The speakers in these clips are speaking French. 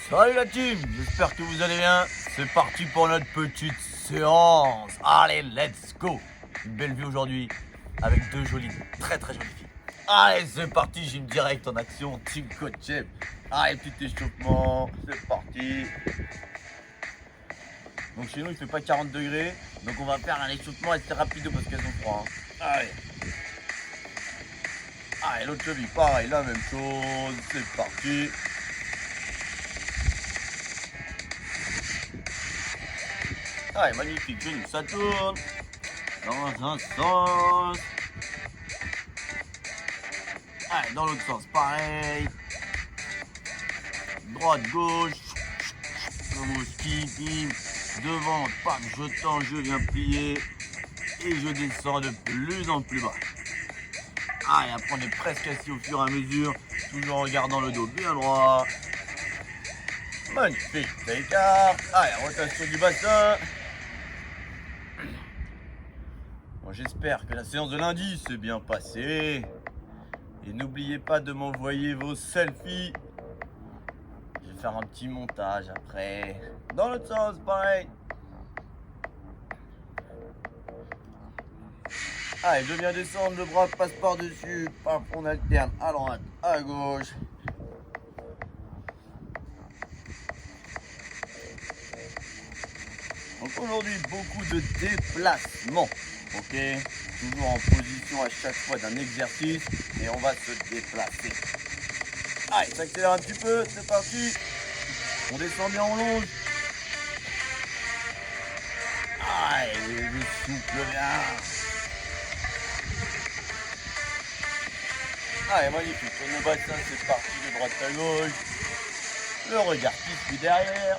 Salut la team, j'espère que vous allez bien. C'est parti pour notre petite séance. Allez, let's go. Une belle vue aujourd'hui avec deux jolies, très jolies filles. Allez, c'est parti, gym direct en action, team coach. Allez, petit échauffement, c'est parti. Donc chez nous il fait pas 40 degrés, donc on va faire un échauffement assez rapide parce qu'elles ont froid. Allez. Allez, l'autre cheville, pareil, la même chose, c'est parti. Allez, magnifique, genou, ça tourne dans un sens. Allez, dans l'autre sens, pareil. Droite, gauche. Comme au ski, devant, pam, je tends, je viens plier. Et je descends de plus en plus bas. Allez, après on est presque assis au fur et à mesure. Toujours en gardant le dos bien droit. Magnifique, écart. Allez, rotation du bassin. Bon, j'espère que la séance de lundi s'est bien passée. Et n'oubliez pas de m'envoyer vos selfies. Je vais faire un petit montage après. Dans l'autre sens, pareil. Allez, je viens descendre, le bras passe par-dessus. Paf, on alterne à droite, à gauche. Donc aujourd'hui, beaucoup de déplacements. Ok, toujours en position à chaque fois d'un exercice et on va se déplacer. Allez, ça accélère un petit peu, c'est parti. On descend bien en longe. Allez, je souffle bien. Allez, magnifique, sur le bassin, c'est parti de droite à gauche. Le regard qui suit derrière.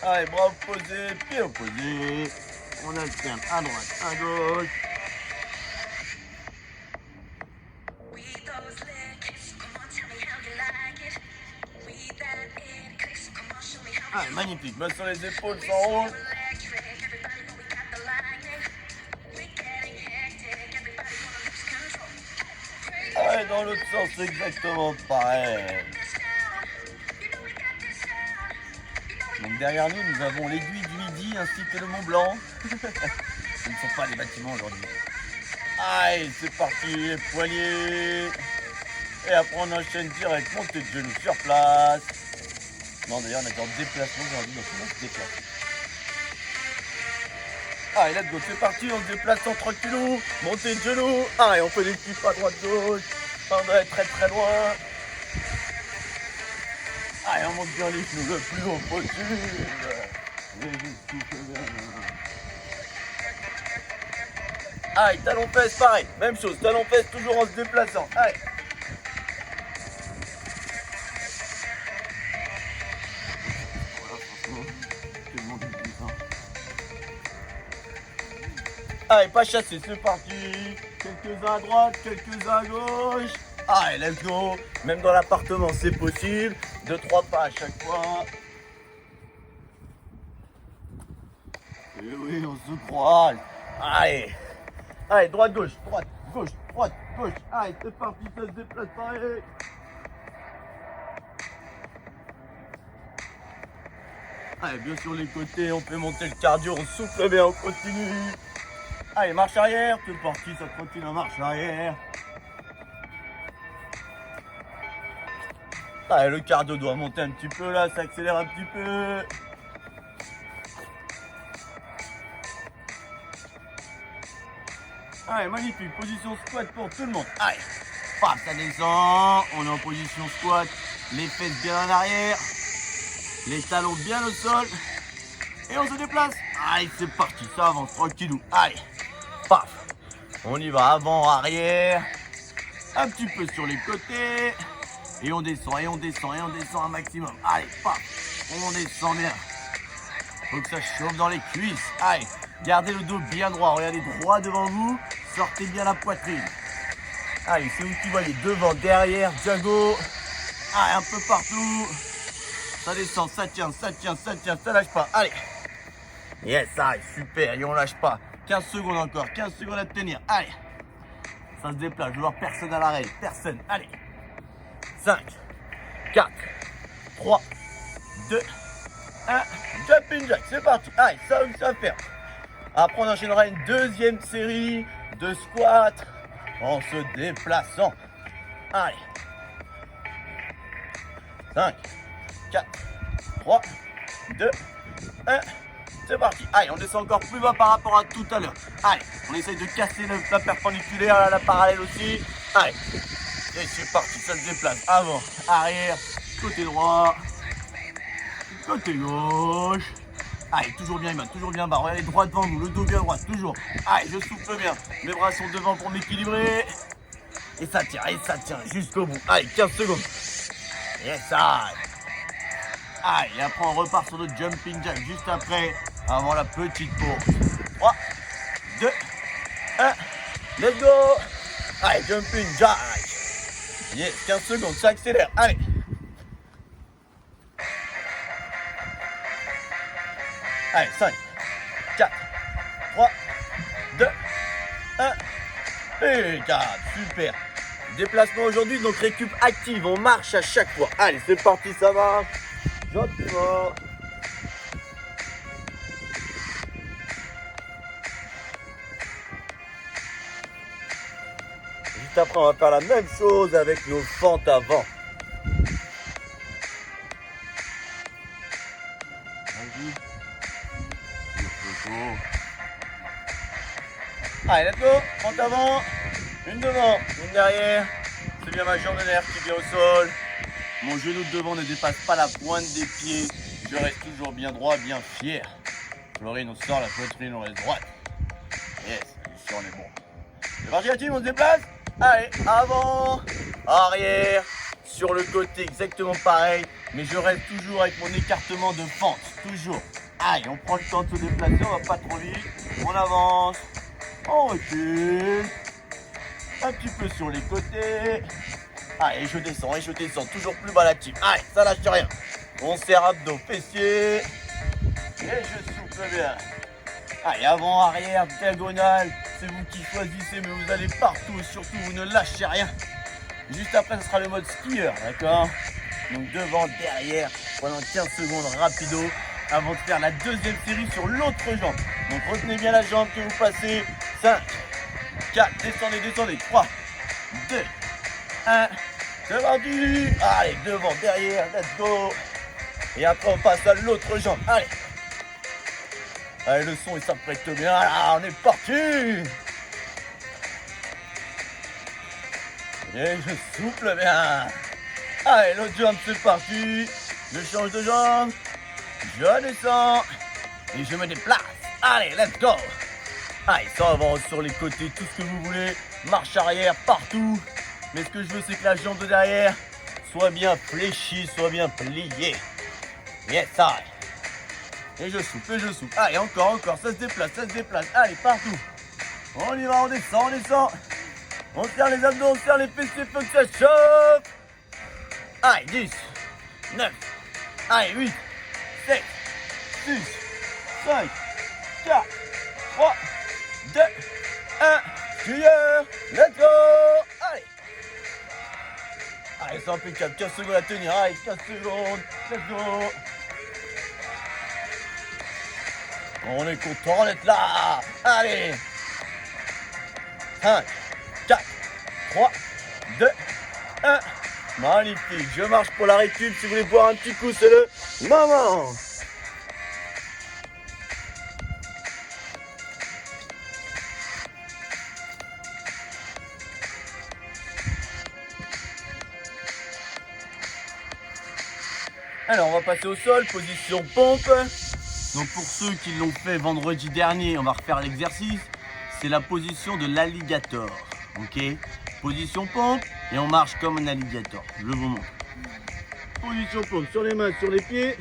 Allez, bras opposés, pieds opposés. On alterne à droite, à gauche. Allez, magnifique, main sur les épaules, s'enroule. Allez, dans l'autre sens, c'est exactement pareil. Donc derrière nous, nous avons l'aiguille du Midi ainsi que le Mont Blanc. Ce ne sont pas les bâtiments aujourd'hui. Allez, c'est parti, les poignets. Et après on enchaîne direct, montée de genoux sur place. Non d'ailleurs on est en déplacement aujourd'hui, donc on se déplace. Allez, let's go, c'est parti, on se déplace en tranquillou. Montée de genoux. Allez, on fait des petits pas droite-gauche. On doit être très loin. Allez, on monte bien les genoux le plus haut possible. Et je souffle bien. Allez, talon fesse, pareil. Même chose, talon fesse toujours en se déplaçant. Allez. Allez, pas chasser, c'est parti. Quelques-uns à droite, quelques-uns à gauche. Allez, let's go. Même dans l'appartement, c'est possible. 2-3 pas à chaque fois. Et oui, on se croise. Allez. Allez, droite, gauche, droite, gauche, droite, gauche. Allez, c'est parti, ça se déplace pareil. Allez, bien sur les côtés, on peut monter le cardio, on souffle bien, on continue. Allez, marche arrière, c'est parti, ça continue en marche arrière. Allez, le cardio doit monter un petit peu là, ça accélère un petit peu. Allez, magnifique, position squat pour tout le monde. Allez, paf, ça descend, on est en position squat, les fesses bien en arrière, les talons bien au sol, et on se déplace. Allez, c'est parti, ça avance tranquillou. Allez, paf, on y va, avant, arrière, un petit peu sur les côtés, et on descend, et on descend, et on descend un maximum. Allez, paf, on descend bien. Faut que ça chauffe dans les cuisses. Allez, gardez le dos bien droit, regardez droit devant vous, sortez bien la poitrine. Allez, c'est vous qui voyez devant, derrière, diago. Allez, un peu partout. Ça descend, ça tient, ça tient, ça tient, ça lâche pas. Allez. Yes, allez, super, et on lâche pas. 15 secondes encore, 15 secondes à tenir. Allez. Ça se déplace. Je veux voir personne à l'arrêt. Personne. Allez. 5, 4, 3, 2, 1. Jumping jack. C'est parti. Allez, ça va faire. Après, on enchaînera une deuxième série de squats en se déplaçant. Allez. 5, 4, 3, 2, 1. C'est parti. Allez, on descend encore plus bas par rapport à tout à l'heure. Allez, on essaye de casser la perpendiculaire, la parallèle aussi. Allez. Et c'est parti, ça se déplace. Avant, arrière, côté droit, côté gauche. Allez, toujours bien bas. Regardez droit devant nous, le dos bien droit, toujours. Allez, je souffle bien. Mes bras sont devant pour m'équilibrer. Et ça tient jusqu'au bout. Allez, 15 secondes. Yes, allez. Allez, et après on repart sur notre jumping jack juste après, avant la petite pause. 3, 2, 1, let's go. Allez, jumping jack. Yes, 15 secondes, ça accélère. Allez. Allez, 5, 4, 3, 2, 1, et 4. Super. Déplacement aujourd'hui, donc récup active. On marche à chaque fois. Allez, c'est parti, ça marche. Gentiment. Juste après, on va faire la même chose avec nos fentes avant. Allez, let's go. Fente avant. Une devant, une derrière. C'est bien ma jambe de derrière qui vient au sol. Mon genou de devant ne dépasse pas la pointe des pieds. Je reste toujours bien droit, bien fier. Florine, on sort, la poitrine, on reste droite. Yes, ici on est bon. C'est parti la team, on se déplace. Allez, avant, arrière, sur le côté, exactement pareil. Mais je reste toujours avec mon écartement de fente, toujours. Allez, on prend le temps de se déplacer, on va pas trop vite. On avance, on recule. Un petit peu sur les côtés. Allez, je descends, toujours plus bas la team. Allez, ça lâche rien. On serre abdos, fessiers. Et je souffle bien. Allez, avant, arrière, diagonale. C'est vous qui choisissez, mais vous allez partout et surtout, vous ne lâchez rien. Juste après, ce sera le mode skieur, d'accord? Donc devant, derrière, pendant 15 secondes, rapido, avant de faire la deuxième série sur l'autre jambe. Donc retenez bien la jambe que vous passez. 5, 4, descendez. 3, 2, 1. C'est parti. Allez, devant, derrière, let's go. Et après, on passe à l'autre jambe. Allez. Allez, le son, il s'apprête bien. Là, on est parti. Et je souffle bien. Allez, l'autre jambe, c'est parti. Je change de jambe. Je descends. Et je me déplace. Allez, let's go. Allez, ça avance sur les côtés, tout ce que vous voulez. Marche arrière, partout. Mais ce que je veux, c'est que la jambe de derrière soit bien fléchie, soit bien pliée. Yes, allez. Et je souffle. Allez, encore, ça se déplace. Allez, partout. On y va, on descend. On serre les abdos, on serre les fessiers, faut que ça chauffe. Allez, 10, 9, allez, 8, 7, 6, 5, 4, 3, 2, 1. Skieur, let's go. Allez, c'est impeccable. 15 secondes à tenir. Allez, 15 secondes. Let's go. On est content d'être là. Allez. 5, 4, 3, 2, 1. Magnifique. Je marche pour la récup. Si vous voulez boire un petit coup, c'est le moment. Alors on va passer au sol, position pompe. Donc pour ceux qui l'ont fait vendredi dernier, on va refaire l'exercice. C'est la position de l'alligator. Ok, position pompe et on marche comme un alligator. Je vous montre. Position pompe sur les mains, sur les pieds.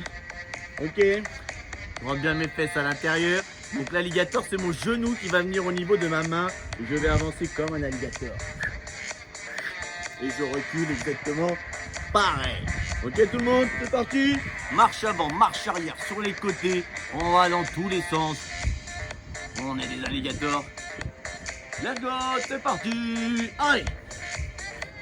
Ok, je rentre bien mes fesses à l'intérieur. Donc l'alligator, c'est mon genou qui va venir au niveau de ma main. Et je vais avancer comme un alligator. Et je recule exactement pareil. Ok tout le monde, c'est parti. Marche avant, marche arrière, sur les côtés. On va dans tous les sens. On est des alligators. let's go, c'est parti. Allez.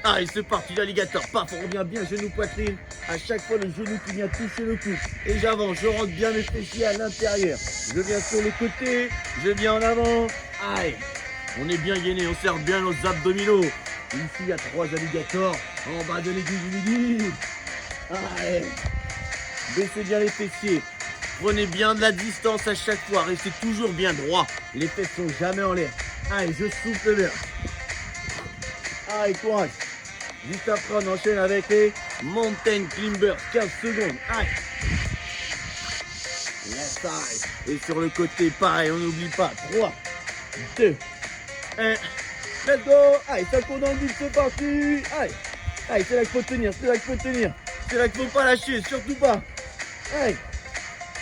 Allez, c'est parti, l'alligator. Paf, on revient bien genou poitrine. À chaque fois, le genou qui vient toucher le cou. Et j'avance, je rentre bien mes fessiers à l'intérieur. Je viens sur le côté, je viens en avant. Allez, on est bien gainé, on serre bien nos abdominaux. Ici, il y a 3 alligators en bas de l'aiguille du midi. Allez, baissez bien les fessiers. Prenez bien de la distance à chaque fois. Restez toujours bien droit. Les fesses sont jamais en l'air. Allez, je souffle bien. Allez, courage. Juste après, on enchaîne avec les Mountain Climbers. 15 secondes. Allez. Yes, allez. Et sur le côté, pareil, on n'oublie pas. 3, 2, 1. Let's go. Allez, ça court dans le but, c'est parti. Allez. Allez, c'est là qu'il faut tenir, c'est là qu'il faut tenir. C'est là qu'il ne faut pas lâcher, surtout pas. Allez.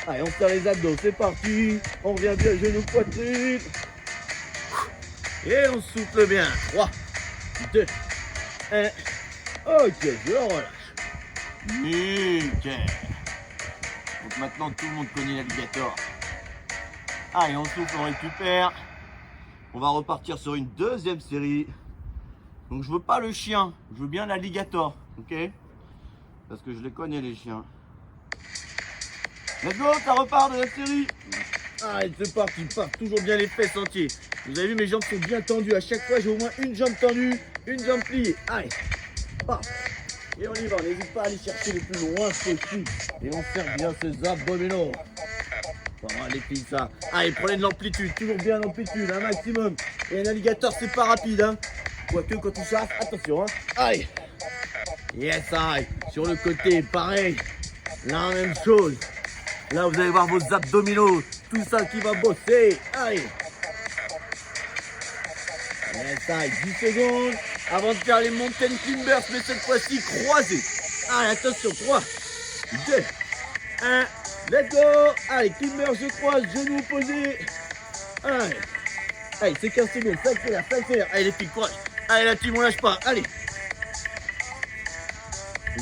Allez, on serre les abdos, c'est parti. On revient bien, genou, poitrine. Et on souffle bien. 3, 2, 1. Ok, je relâche. Nickel. Donc maintenant, tout le monde connaît l'alligator. Allez, on souffle, on récupère. On va repartir sur une deuxième série. Donc je veux pas le chien, je veux bien l'alligator, ok? Parce que je les connais les chiens. Let's go, ça repart de la série. Allez, c'est parti, part toujours bien les fesses entiers. Vous avez vu, mes jambes sont bien tendues. À chaque fois, j'ai au moins une jambe tendue, une jambe pliée. Allez, part. Et on y va, on n'hésite pas à aller chercher le plus loin possible. Et on serre bien ces abdominaux. Pas les filles, ça. Allez, prenez de l'amplitude, toujours bien l'amplitude, un maximum. Et un alligator, c'est pas rapide, hein. Quoique, quand tu chasse, attention, hein. Allez. Yes, allez. Sur le côté, pareil. La même chose. Là, vous allez voir vos abdominaux. Tout ça qui va bosser. Allez. Yes, allez. 10 secondes. Avant de faire les Mountain Climbers, mais cette fois-ci croisés. Allez, attention. 3, 2, 1. Let's go. Allez, Climber, je croise, genou opposé. Allez. Allez, c'est 15 secondes. Ça accélère, ça accélère. Allez, les filles, courage. Allez, la team, on lâche pas. Allez.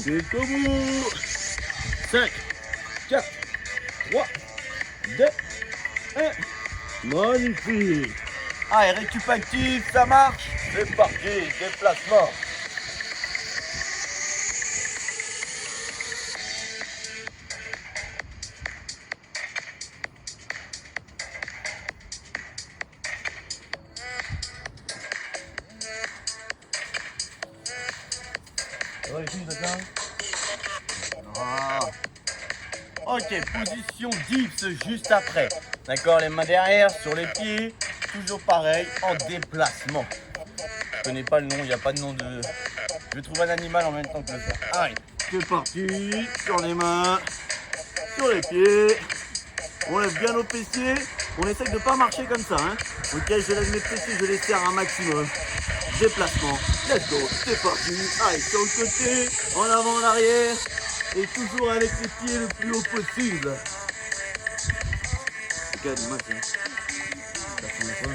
Jusqu'au bout. 5, 4, 3, 2, 1. Magnifique. Allez, récup actif, ça marche. C'est parti, déplacement. Ok, position dips juste après. D'accord, les mains derrière, sur les pieds. Toujours pareil, en déplacement. Je connais pas le nom, il n'y a pas de nom de... Je vais trouver un animal en même temps que le faire. Allez, c'est parti. Sur les mains, sur les pieds. On lève bien nos fessiers. On essaye de ne pas marcher comme ça. Hein. Ok, je lève mes fessiers, je les serre un maximum. Déplacement, let's go, c'est parti. Allez, sur le côté, en avant, en arrière. Et toujours avec les pieds le plus haut possible. Ok, dis-moi, tiens. Ça fait un peu.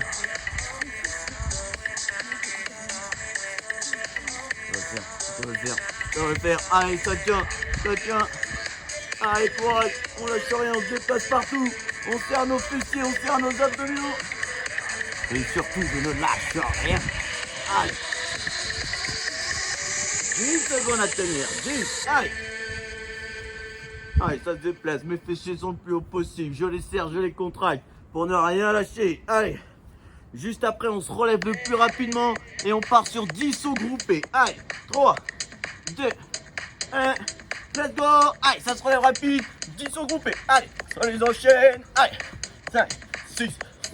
Ça va le faire. Ça va le faire. Allez, ça tient, ça tient. Allez, courage, on lâche rien, on se déplace partout. On serre nos fessiers, on serre nos abdominaux. Et surtout, je ne lâche rien. Allez. 10 secondes à tenir. 10. Allez. Allez, ça se déplace. Mes fessiers sont le plus haut possible. Je les serre, je les contracte pour ne rien lâcher. Allez. Juste après, on se relève le plus rapidement et on part sur 10 sauts groupés. Allez. 3, 2, 1. Let's go. Allez, ça se relève rapide. 10 sauts groupés. Allez, on les enchaîne. Allez. 5, 6,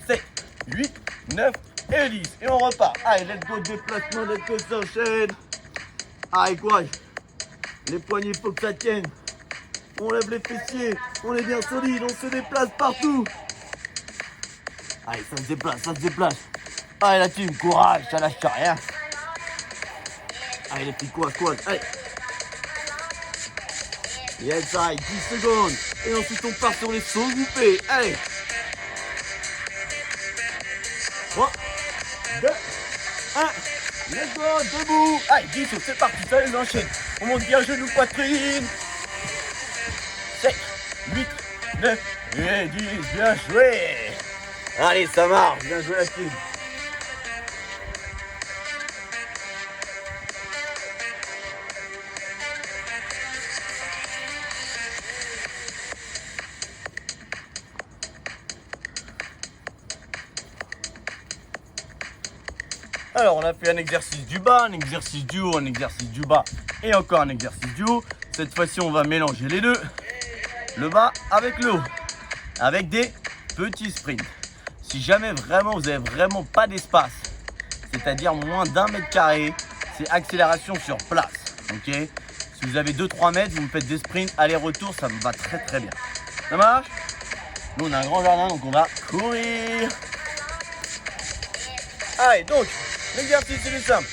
7, 8, 9 et 10. Et on repart. Allez, let's go, déplacement, let's go, s'enchaîne. Allez, courage. Les poignets, il faut que ça tienne. On lève les fessiers. On est bien solide. On se déplace partout. Allez, ça se déplace, ça se déplace. Allez, la team, courage, ça lâche rien. Allez, les petits courage, courage. Allez. Yes, allez, 10 secondes. Et ensuite, on part sur les sauts groupés. Allez. 3, 2, 1. Let's go, debout. Allez, 10 sauts, c'est parti, ça les enchaîne. On monte bien genou, poitrine. 7, 8, 9 et 10. Bien joué. Allez, ça marche. Bien joué, la team. Alors, on a fait un exercice du bas, un exercice du haut, un exercice du bas et encore un exercice du haut. Cette fois-ci, on va mélanger les deux. Le bas avec le haut. Avec des petits sprints. Si jamais vraiment vous n'avez vraiment pas d'espace, c'est-à-dire moins d'1 mètre carré, c'est accélération sur place. Ok? Si vous avez 2-3 mètres, vous me faites des sprints aller-retour, ça me va très très bien. Ça marche? Nous, on a un grand jardin, donc on va courir. Allez, donc, l'exercice, il est simple.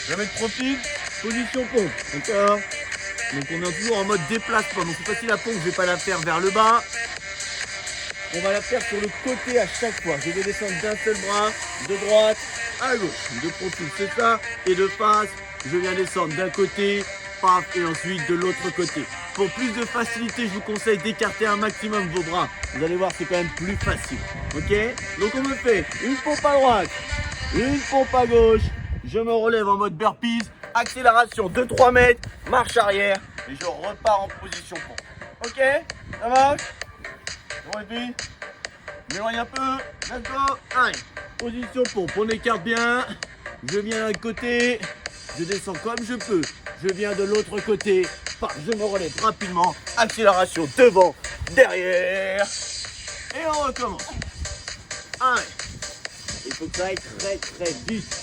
Je vais mettre profil, position pompe. D'accord? Donc, on est toujours en mode déplacement. Donc, cette fois-ci, la pompe, je ne vais pas la faire vers le bas. On va la faire sur le côté à chaque fois. Je vais descendre d'un seul bras, de droite à gauche. De profil, c'est ça. Et de face, je viens descendre d'un côté, paf, et ensuite de l'autre côté. Pour plus de facilité, je vous conseille d'écarter un maximum vos bras. Vous allez voir, c'est quand même plus facile. Ok? Donc on me fait une pompe à droite, une pompe à gauche. Je me relève en mode burpees. Accélération de 3 mètres, marche arrière. Et je repars en position pompe. Ok? Ça marche? Bon, et puis, m'éloigne un peu. Let's go. Allez, position pompe. On écarte bien. Je viens d'un côté. Je descends comme je peux. Je viens de l'autre côté. Je me relève rapidement. Accélération devant, derrière. Et on recommence. Allez. Il faut que ça aille très très vite.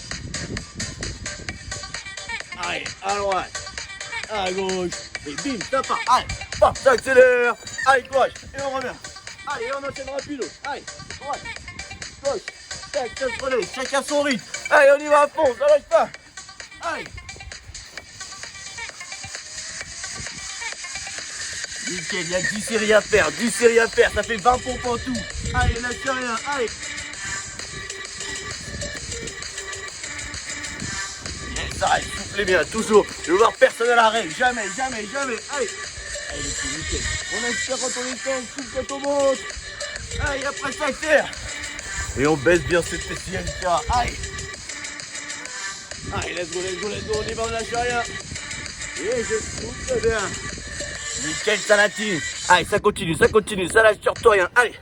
Allez, à droite, à gauche. Et bim, ça part. Allez, paf, ça accélère. Allez, courage. Et on revient. Allez, on enchaîne rapido. Allez, droite, gauche. Tac, ça se relève. Chacun son rythme. Allez, on y va à fond. Ça lâche pas. Allez. Nickel, il y a 10 séries à faire, 10 séries à faire, ça fait 20 pompes en tout. Allez, lâchez rien, allez. Yes, arrête, soufflez bien, toujours. Je veux voir personne à l'arrêt, jamais, jamais, jamais. Allez. Allez, c'est nickel. On inspire quand on descend, on souffle quand on monte. Allez, après ça accélère. Et on baisse bien cette fessière, etc. Allez. Allez, let's go, let's go, let's go, on y va, on lâche rien. Et je souffle bien. Nickel, Sanatine. Allez, ça continue, ça lâche surtout rien. Allez.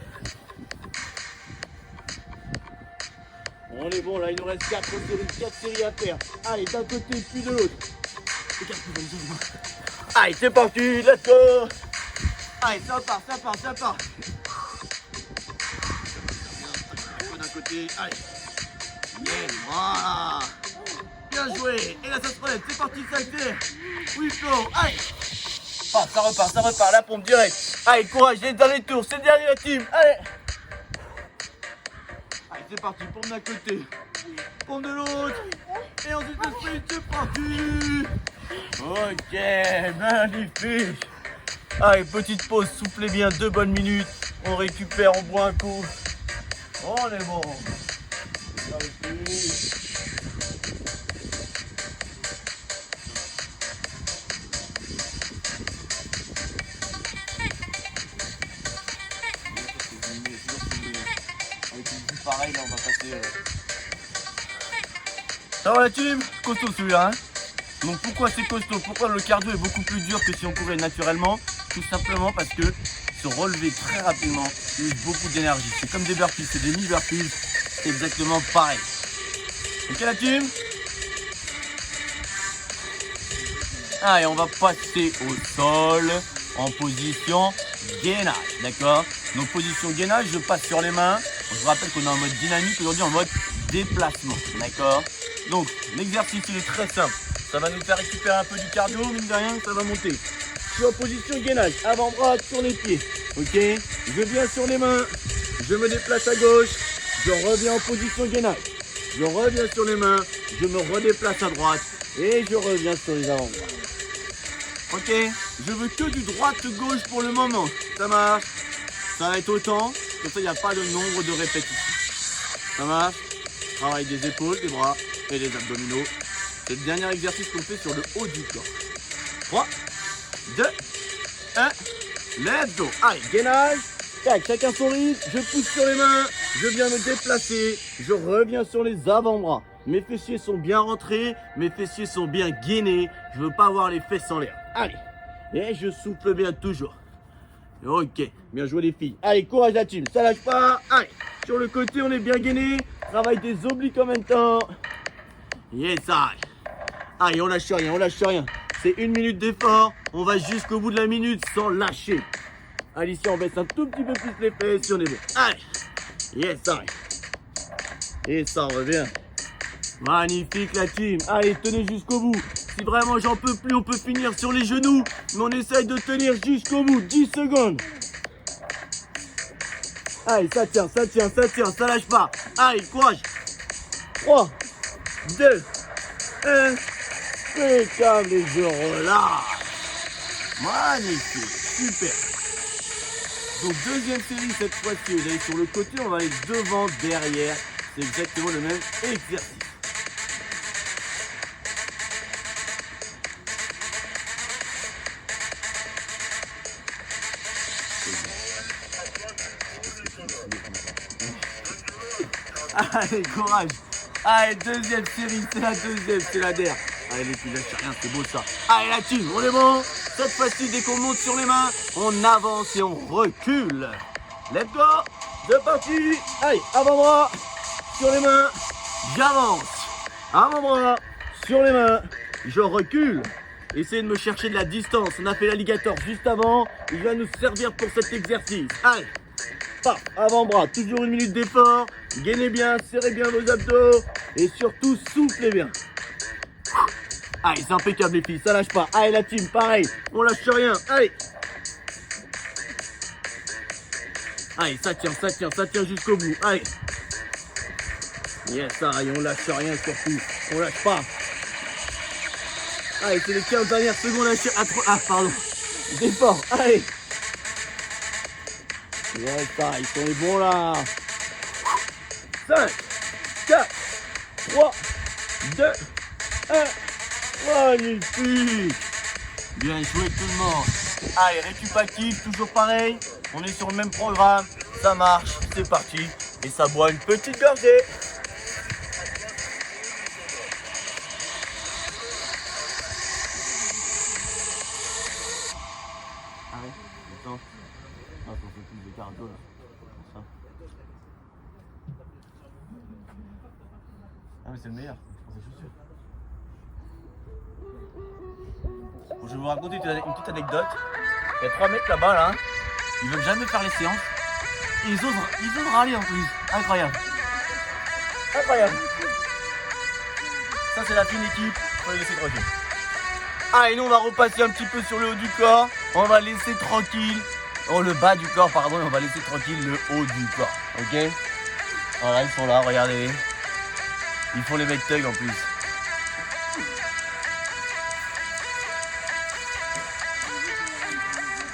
On est bon, là, il nous reste 4 séries à faire. Allez, d'un côté, puis de l'autre. Allez, c'est parti, let's go. Allez, ça part, ça part, ça part. D'un côté, allez. Yes, voilà. Bien joué. Et là, ça se relève, c'est parti, ça accélère. Oui, flow, allez. Ah, ça repart, la pompe direct. Allez, courage, les derniers tours, c'est le dernier la team. Allez. Allez, c'est parti, pompe d'un côté, pompe de l'autre. Et ensuite le sprint, c'est parti. Ok, magnifique. Allez, petite pause, soufflez bien 2 bonnes minutes. On récupère, on boit un coup. On est bon. Pareil, là on va passer. Ça va la team? Costaud celui-là, hein. Donc pourquoi c'est costaud? Pourquoi le cardio est beaucoup plus dur que si on courait naturellement? Tout simplement parce que se relever très rapidement use beaucoup d'énergie. C'est comme des burpees, c'est des mini-burpees. C'est exactement pareil. Ok la team? Allez, on va passer au sol en position gainage, d'accord? Donc position gainage, je passe sur les mains. Je vous rappelle qu'on est en mode dynamique, aujourd'hui en mode déplacement, d'accord? Donc l'exercice il est très simple. Ça va nous faire récupérer un peu du cardio, mine de rien, ça va monter. Je suis en position gainage, avant-bras sur les pieds, ok? Je viens sur les mains, je me déplace à gauche, je reviens en position gainage. Je reviens sur les mains, je me redéplace à droite et je reviens sur les avant-bras. Ok? Je veux que du droite-gauche pour le moment, ça marche? Ça va être autant, comme ça il n'y a pas de nombre de répétitions. Ça marche? Travail des épaules, des bras et des abdominaux. C'est le dernier exercice qu'on fait sur le haut du corps. 3, 2, 1, let's go. Allez, gainage. Tac, chacun son rythme. Je pousse sur les mains. Je viens me déplacer. Je reviens sur les avant-bras. Mes fessiers sont bien rentrés. Mes fessiers sont bien gainés. Je ne veux pas avoir les fesses en l'air. Allez. Et je souffle bien toujours. Ok, bien joué les filles. Allez, courage la team, ça lâche pas. Allez, sur le côté, on est bien gainé. Travail des obliques en même temps. Yes, aïe. Aïe, on lâche rien, on lâche rien. C'est 1 minute d'effort. On va jusqu'au bout de la minute sans lâcher. Alicia, on baisse un tout petit peu plus les fesses si on est bon. Aïe. Yes, aïe. Et ça revient. Magnifique la team. Allez, tenez jusqu'au bout. Si vraiment j'en peux plus, on peut finir sur les genoux. Mais on essaye de tenir jusqu'au bout. 10 secondes. Allez, ça tient, ça tient, ça tient, ça lâche pas. Allez, courage. 3, 2, 1. Impeccable et je relâche. Magnifique, super. Donc deuxième série cette fois-ci, vous allez sur le côté, on va aller devant, derrière. C'est exactement le même exercice. Allez, courage. Allez, deuxième série, c'est la deuxième, c'est la dernière. Allez les filles, lâchez rien, c'est beau ça. Allez la team, on est bon. Cette fois-ci, dès qu'on monte sur les mains, on avance et on recule. Let's go. C'est parti. Allez, avant-bras sur les mains, j'avance. Avant-bras sur les mains, je recule. Essayez de me chercher de la distance. On a fait l'alligator juste avant. Il va nous servir pour cet exercice. Allez. Avant-bras, toujours 1 minute d'effort. Gainez bien, serrez bien vos abdos. Et surtout, soufflez bien. Allez, c'est impeccable les filles, ça lâche pas. Allez la team, pareil, on lâche rien. Allez. Allez, ça tient jusqu'au bout. Allez. Yes, allez, on lâche rien surtout. On lâche pas. Allez, c'est les 15 dernières secondes à pardon. D'effort, allez. Yes, ils sont les bons là. 5, 4, 3, 2, 1. Magnifique. Bien joué tout le monde. Allez, récup active, toujours pareil. On est sur le même programme. Ça marche, c'est parti. Et ça boit une petite gorgée. Allez, attends. Ah, faut faire plus de cardio là. Ça. Ah mais c'est le meilleur. Bon, je vais vous raconter une petite anecdote. Il y a 3 mecs là-bas là. Ils veulent jamais faire les séances. Et ils osent râler en plus. Incroyable. Incroyable. Ça c'est la fine équipe. On va les laisser tranquille. Ah et nous on va repasser un petit peu sur le haut du corps. On va laisser tranquille. Oh le bas du corps pardon. Et on va laisser tranquille le haut du corps. Ok. Voilà ils sont là. Regardez. Ils font les mecs thug en plus.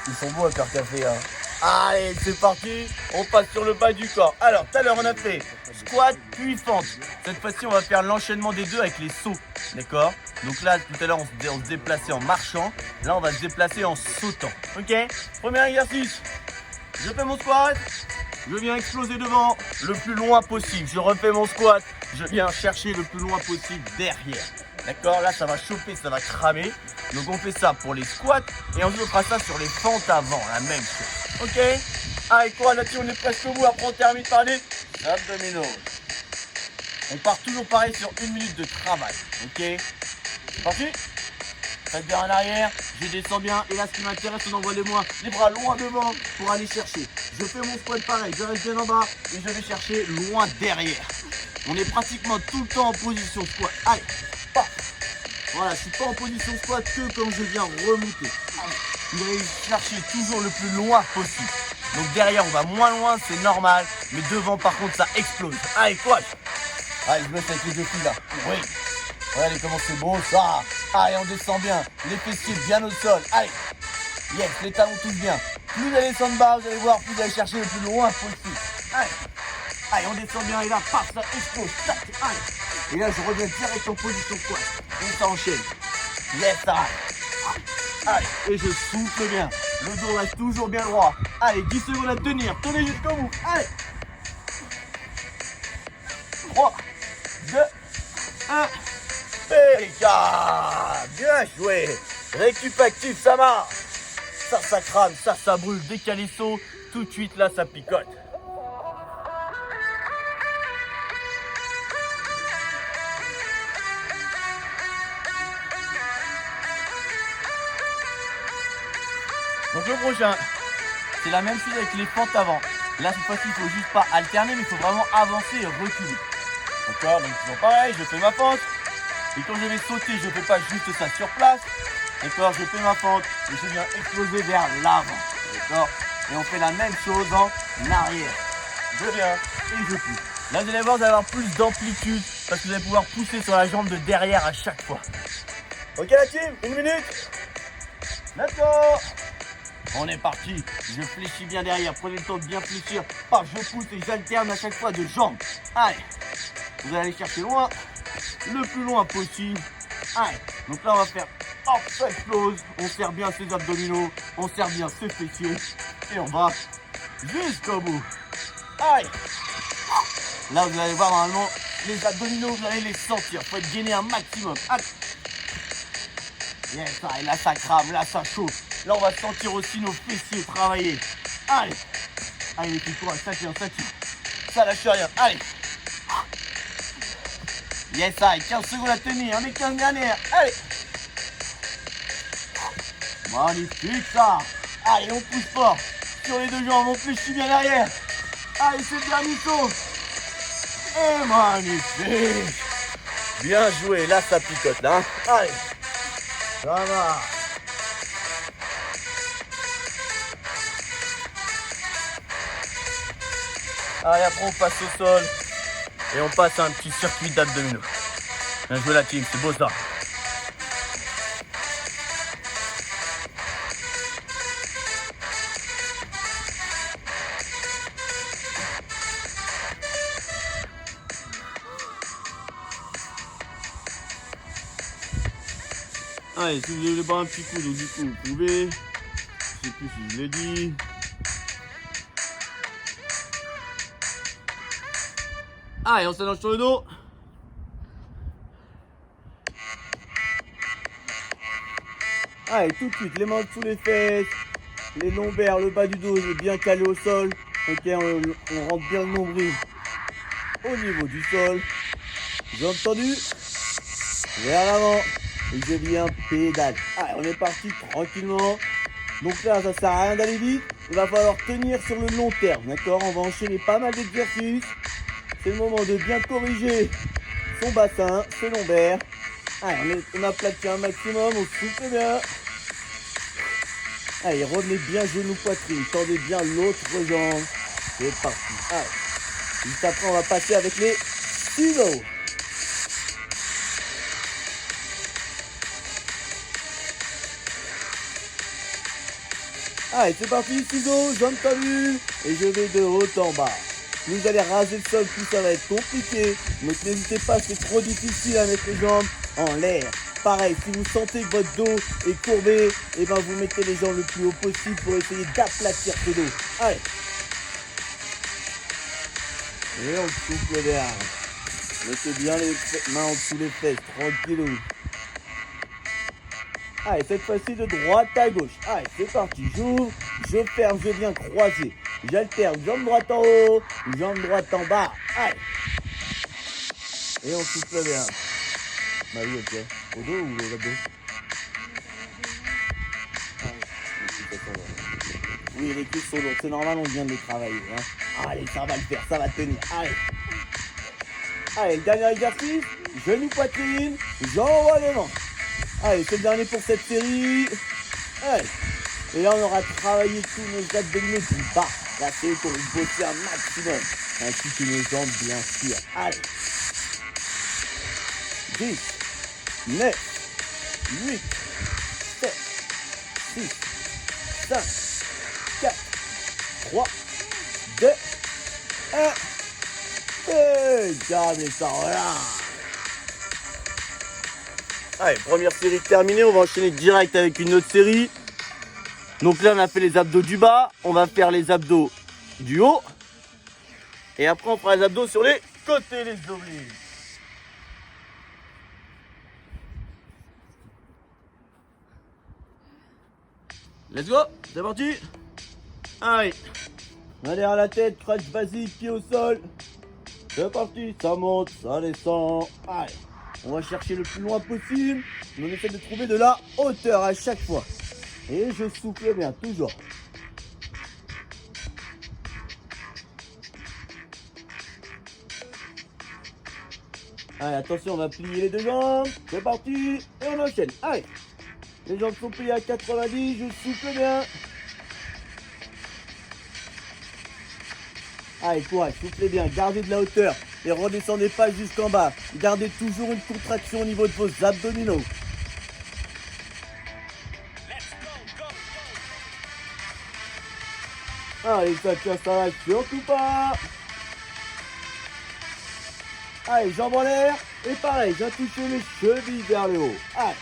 Ils sont beaux à faire café hein. Allez c'est parti. On passe sur le bas du corps. Alors tout à l'heure on a fait squat puis fente. Cette fois-ci on va faire l'enchaînement des deux avec les sauts. D'accord. Donc là tout à l'heure on se déplaçait en marchant. Là on va se déplacer en sautant. Ok. Premier exercice. Je fais mon squat. Je viens exploser devant le plus loin possible. Je refais mon squat. Je viens chercher le plus loin possible derrière. D'accord. Là ça va chauffer, ça va cramer. Donc on fait ça pour les squats et ensuite on fera ça sur les fentes avant, la même chose. Ok. Allez, courage là-dessus, on est presque au bout. Après on termine par les abdominaux. On part toujours pareil sur 1 minute de travail. Ok. Parti. Faites bien en arrière, je descends bien. Et là ce qui m'intéresse, on envoie les bras loin devant pour aller chercher. Je fais mon squat pareil, je reste bien en bas et je vais chercher loin derrière. On est pratiquement tout le temps en position squat. Allez, paf. Voilà, je suis pas en position squat que quand je viens remonter. Vous allez chercher toujours le plus loin possible. Donc derrière, on va moins loin, c'est normal. Mais devant, par contre, ça explose. Allez, courage. Allez, je me fais avec les deux filles là. Oui. Regardez comment c'est beau ça. Allez, on descend bien. Les fessiers bien au sol. Allez. Yes, les talons touchent bien. Plus vous allez descendre bas, vous allez voir, plus vous allez chercher le plus loin possible. Allez. Allez, on descend bien et là, paf, ça explose. Tac, allez. Et là, je reviens direct en position squat. Et ça enchaîne. Yes, ça. Allez, et je souffle bien. Le dos reste toujours bien droit. Allez, 10 secondes à tenir. Tenez jusqu'au bout. Allez. 3, 2, 1. Impeccable. Bien joué. Récup actif, ça marche. Ça crame, ça brûle. Dès qu'il y a les sauts, tout de suite, là, ça picote. Donc le prochain, c'est la même chose avec les fentes avant. Là, cette fois-ci, il faut juste pas alterner, mais il faut vraiment avancer et reculer. D'accord? Donc toujours pareil, je fais ma fente. Et quand je vais sauter, je ne fais pas juste ça sur place. D'accord? Je fais ma fente et je viens exploser vers l'avant. D'accord? Et on fait la même chose en arrière. Je viens et je pousse. Là, vous allez voir, vous allez avoir plus d'amplitude parce que vous allez pouvoir pousser sur la jambe de derrière à chaque fois. Ok la team, 1 minute. D'accord. On est parti. Je fléchis bien derrière. Prenez le temps de bien fléchir. Paf, je pousse et j'alterne à chaque fois de jambes. Allez. Vous allez aller chercher loin. Le plus loin possible. Allez. Donc là, on va faire hop, ça explose. On serre bien ses abdominaux. On serre bien ses fessiers. Et on va jusqu'au bout. Allez. Là, vous allez voir normalement les abdominaux, vous allez les sentir. Faut être gainé un maximum. Allez. Yes, allez, là, ça crame. Là, ça chauffe. Là, on va sentir aussi nos fessiers travailler. Allez. Allez, les petits courage. Ça tient, ça tient. Ça lâche rien. Allez. Yes, allez. 15 secondes à tenir. Les 15 dernières. Allez. Magnifique, ça. Allez, on pousse fort. Sur les deux jambes, on fléchit bien derrière. Allez, c'est bien Nico. Et magnifique. Bien joué. Là, ça picote, là. Allez. Ça va. Allez, après on passe au sol et on passe à un petit circuit d'abdominaux. Bien joué la team, c'est beau ça. Allez, si vous voulez boire un petit coup, donc du coup vous pouvez. Je sais plus si je l'ai dit. Allez, on s'allonge sur le dos. Allez, tout de suite, les mains sous les fesses, les lombaires, le bas du dos est bien calé au sol. Ok, on rentre bien le nombril au niveau du sol. Jambes tendues, vers l'avant. Et je viens pédale. Allez, on est parti tranquillement. Donc là, ça sert à rien d'aller vite. Il va falloir tenir sur le long terme, d'accord? On va enchaîner pas mal d'exercices. C'est le moment de bien corriger son bassin, ses lombaires. Allez, on aplatit un maximum, on souffle bien. Allez, revenez bien genou poitrine, tendez bien l'autre jambe. C'est parti. Allez. Juste après, on va passer avec les ciseaux. Allez, c'est parti, ciseaux, jambes tendues. Et je vais de haut en bas. Plus vous allez raser le sol, plus ça va être compliqué. Donc n'hésitez pas, c'est trop difficile à mettre les jambes en l'air. Pareil, si vous sentez que votre dos est courbé, et ben vous mettez les jambes le plus haut possible pour essayer d'aplatir ce dos. Allez. Et on souffle derrière. Mettez bien les mains en dessous les fesses, tranquillou. Allez, cette fois-ci de droite à gauche. Allez, c'est parti. J'ouvre, je ferme, je viens croiser. J'alterne, jambe droite en haut, jambe droite en bas. Allez. Et on souffle bien. Bah oui, ok. Au dos ou au dos? Oui, les cuisses sont lourdes. C'est normal, on vient de les travailler. Hein. Allez, ça va le faire, ça va tenir. Allez. Allez, le dernier exercice. Genou poitrine, j'envoie les mains. Allez, c'est le dernier pour cette série. Allez. Et là, on aura travaillé tous nos abdominaux du bas. Là, c'est pour bosser un maximum. Ainsi que nos jambes, bien sûr. Allez. 10, 9, 8, 7, 6, 5, 4, 3, 2, 1. Et calmez ça, voilà. Allez, première série terminée, on va enchaîner direct avec une autre série. Donc là, on a fait les abdos du bas, on va faire les abdos du haut. Et après, on fera les abdos sur les côtés, les obliques. Let's go, c'est parti. Allez, main derrière la tête, crunch basique, pied au sol. C'est parti, ça monte, ça descend. Allez. On va chercher le plus loin possible. On essaie de trouver de la hauteur à chaque fois. Et je souffle bien, toujours. Allez, attention, on va plier les deux jambes. C'est parti. Et on enchaîne. Allez. Les jambes sont pliées à 90. Je souffle bien. Allez, courage, soufflez bien. Gardez de la hauteur. Et redescendez pas jusqu'en bas. Gardez toujours une contraction au niveau de vos abdominaux. Allez, ça va surtout pas. Allez, jambes en l'air. Et pareil, j'ai touché les chevilles vers le haut. Allez,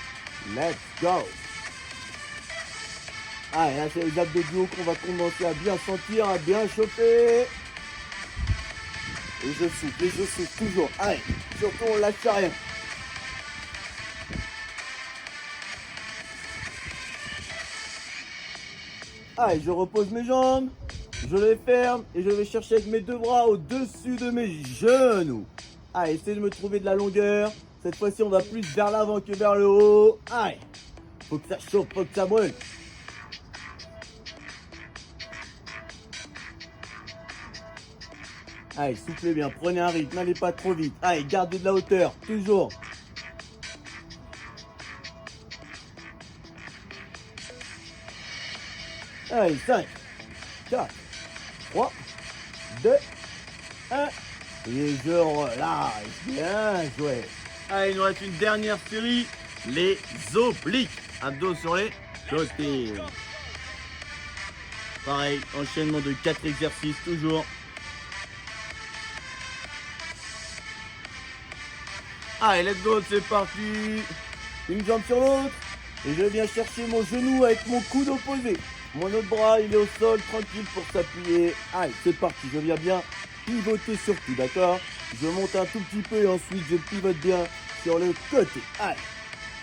let's go. Allez, là, c'est les abdos du haut qu'on va commencer à bien sentir, à bien chauffer. Et je souffle toujours. Allez, surtout on lâche rien. Allez, je repose mes jambes, je les ferme et je vais chercher avec mes deux bras au-dessus de mes genoux. Allez, essayez de me trouver de la longueur. Cette fois-ci, on va plus vers l'avant que vers le haut. Allez, faut que ça chauffe, faut que ça brûle. Allez, soufflez bien, prenez un rythme, n'allez pas trop vite. Allez, gardez de la hauteur, toujours. Allez, 5, 4, 3, 2, 1. Et je relâche. Bien joué. Allez, il nous reste une dernière série. Les obliques. Abdos sur les côtés. Pareil, enchaînement de 4 exercices toujours. Allez, let's go, c'est parti. Une jambe sur l'autre. Et je viens chercher mon genou avec mon coude opposé. Mon autre bras, il est au sol, tranquille pour s'appuyer. Allez, c'est parti, je viens bien pivoter surtout, d'accord? Je monte un tout petit peu et ensuite je pivote bien sur le côté. Allez,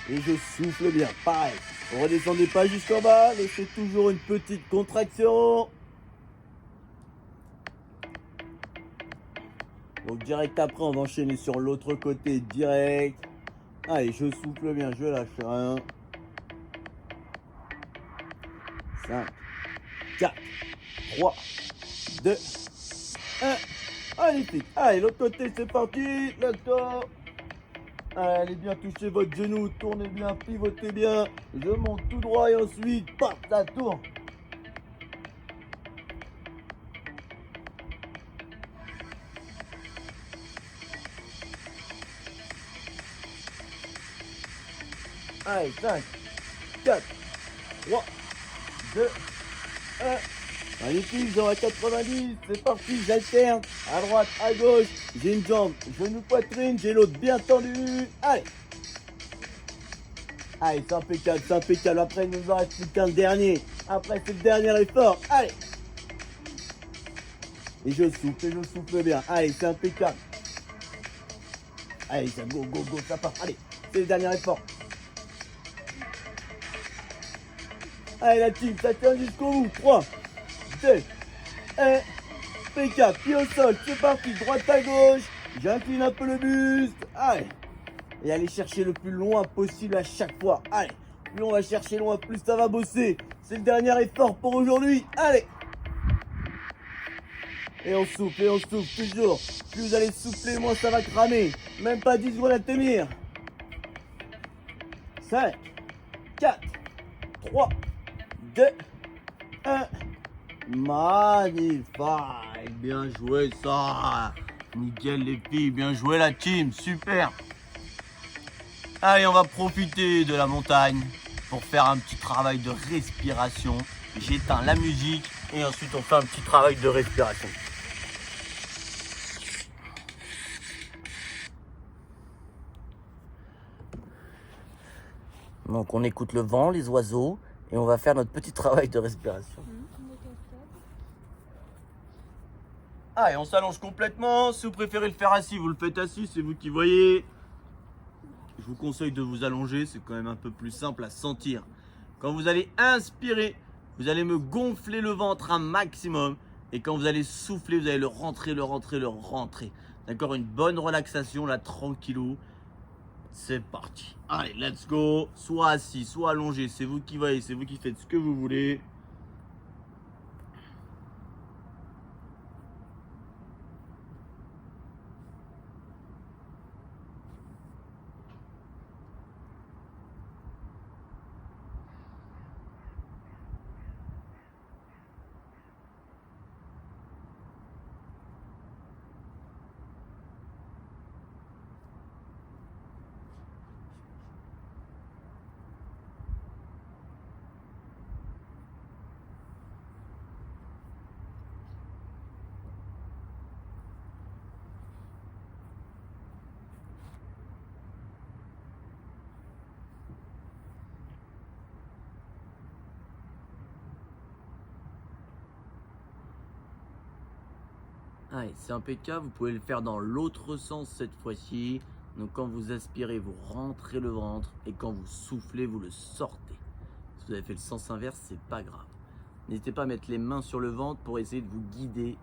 et je souffle bien, pareil. Redescendez pas jusqu'en bas, laissez toujours une petite contraction. Donc direct après, on va enchaîner sur l'autre côté direct. Allez, je souffle bien, je lâche rien. 5, 4, 3, 2, 1. Magnifique. Allez, l'autre côté, c'est parti. Let's go. Allez, bien toucher votre genou. Tournez bien, pivotez bien. Je monte tout droit et ensuite, paf, ça tourne. Allez, 5, 4, 3, 2, 1. Magnifique, j'aurai 90, c'est parti, j'alterne, à droite, à gauche, j'ai une jambe, genou, poitrine, j'ai l'autre bien tendu, allez. Allez, c'est impeccable, après il nous en reste plus qu'un dernier, après c'est le dernier effort, allez. Et je souffle bien, allez, c'est impeccable. Allez, ça go, ça part, allez, c'est le dernier effort. Allez la team, ça tient jusqu'au bout, 3, 2, 1, impeccable, pied au sol, c'est parti, droite à gauche, j'incline un peu le buste, allez, et allez chercher le plus loin possible à chaque fois, allez, plus on va chercher loin, plus ça va bosser, c'est le dernier effort pour aujourd'hui, allez, et on souffle, toujours, plus vous allez souffler, moins ça va cramer, même pas 10 secondes à tenir, 5, 4, 3, 2, 1, magnifique, bien joué ça, nickel les filles, bien joué la team, super. Allez, on va profiter de la montagne pour faire un petit travail de respiration. J'éteins la musique et ensuite on fait un petit travail de respiration. Donc on écoute le vent, les oiseaux et on va faire notre petit travail de respiration. Allez, on s'allonge complètement. Si vous préférez le faire assis, vous le faites assis, c'est vous qui voyez. Je vous conseille de vous allonger, c'est quand même un peu plus simple à sentir. Quand vous allez inspirer, vous allez me gonfler le ventre un maximum. Et quand vous allez souffler, vous allez le rentrer. D'accord, une bonne relaxation là, tranquillou. C'est parti. Allez, let's go. Soit assis, soit allongé. C'est vous qui voyez, c'est vous qui faites ce que vous voulez. Allez, c'est impeccable. Vous pouvez le faire dans l'autre sens cette fois-ci. Donc quand vous aspirez, vous rentrez le ventre. Et quand vous soufflez, vous le sortez. Si vous avez fait le sens inverse, c'est pas grave. N'hésitez pas à mettre les mains sur le ventre pour essayer de vous guider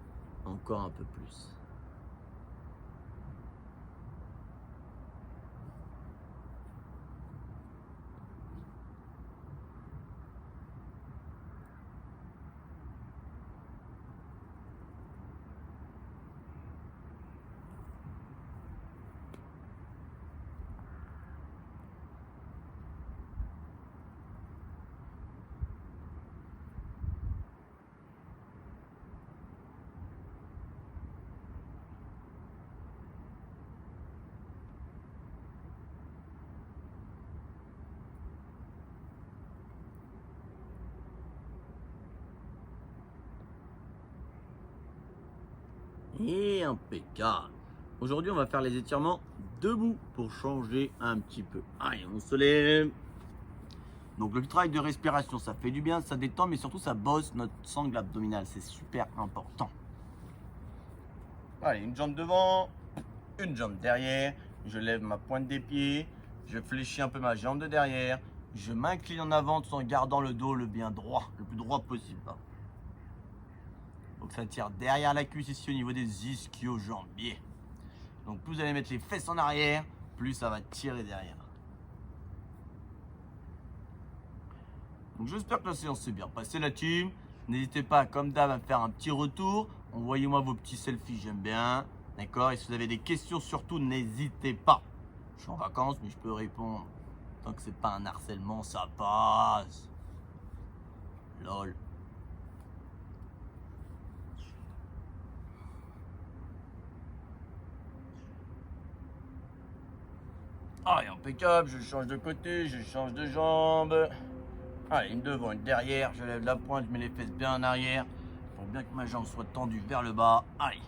encore un peu plus. Et impeccable. Aujourd'hui, on va faire les étirements debout pour changer un petit peu. Allez, on se lève. Donc le travail de respiration, ça fait du bien, ça détend, mais surtout ça bosse notre sangle abdominale. C'est super important. Allez, une jambe devant, une jambe derrière. Je lève ma pointe des pieds. Je fléchis un peu ma jambe de derrière. Je m'incline en avant tout en gardant le dos le bien droit, le plus droit possible. Donc ça tire derrière la cuisse ici au niveau des ischio-jambiers. Donc plus vous allez mettre les fesses en arrière, plus ça va tirer derrière. Donc j'espère que la séance s'est bien passée la team. N'hésitez pas comme d'hab à faire un petit retour. Envoyez-moi vos petits selfies, j'aime bien. D'accord? Et si vous avez des questions surtout, n'hésitez pas. Je suis en vacances mais je peux répondre. Tant que c'est pas un harcèlement, ça passe. Lol. Allez, impeccable, je change de côté, je change de jambe. Allez, une devant, une derrière, je lève la pointe, je mets les fesses bien en arrière pour bien que ma jambe soit tendue vers le bas. Allez.